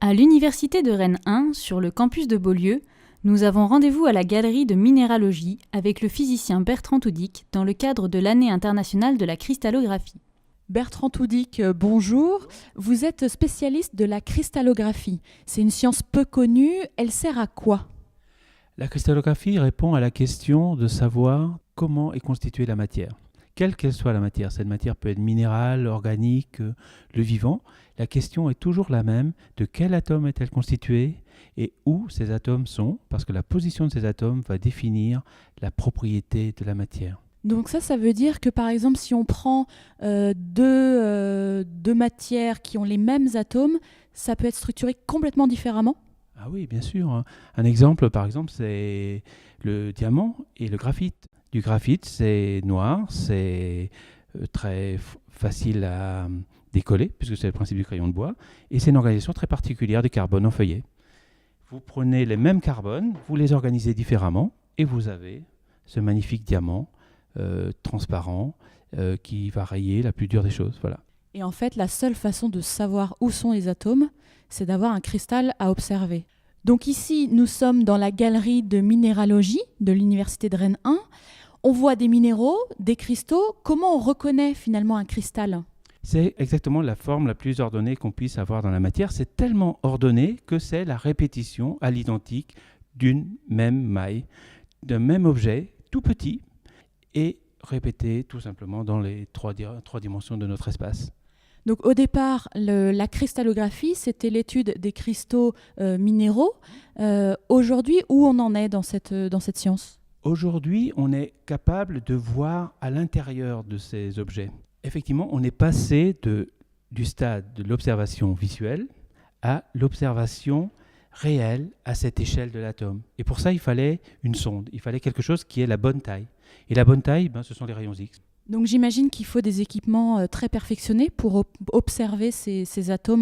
À l'Université de Rennes 1, sur le campus de Beaulieu, nous avons rendez-vous à la galerie de minéralogie avec le physicien Bertrand Toudic dans le cadre de l'année internationale de la cristallographie. Bertrand Toudic, bonjour. Vous êtes spécialiste de la cristallographie. C'est une science peu connue. Elle sert à quoi ? La cristallographie répond à la question de savoir comment est constituée la matière. Quelle qu'elle soit la matière, cette matière peut être minérale, organique, le vivant. La question est toujours la même, de quel atome est-elle constituée et où ces atomes sont, parce que la position de ces atomes va définir la propriété de la matière. Donc ça veut dire que par exemple, si on prend deux matières qui ont les mêmes atomes, ça peut être structuré complètement différemment ? Ah oui, bien sûr. Un exemple, par exemple, c'est le diamant et le graphite. Du graphite, c'est noir, c'est très facile à décoller, puisque c'est le principe du crayon de bois, et c'est une organisation très particulière du carbone en feuillet. Vous prenez les mêmes carbones, vous les organisez différemment, et vous avez ce magnifique diamant transparent qui va rayer la plus dure des choses. Voilà. Et en fait, la seule façon de savoir où sont les atomes, c'est d'avoir un cristal à observer. Donc ici, nous sommes dans la galerie de minéralogie de l'Université de Rennes 1. On voit des minéraux, des cristaux. Comment on reconnaît finalement un cristal ? C'est exactement la forme la plus ordonnée qu'on puisse avoir dans la matière. C'est tellement ordonné que c'est la répétition à l'identique d'une même maille, d'un même objet tout petit et répété tout simplement dans les trois dimensions de notre espace. Donc au départ, la cristallographie, c'était l'étude des cristaux minéraux. Aujourd'hui, où on en est dans cette science ? Aujourd'hui, on est capable de voir à l'intérieur de ces objets. Effectivement, on est passé du stade de l'observation visuelle à l'observation réelle à cette échelle de l'atome. Et pour ça, il fallait une sonde, il fallait quelque chose qui ait la bonne taille. Et la bonne taille, ce sont les rayons X. Donc j'imagine qu'il faut des équipements très perfectionnés pour observer ces atomes.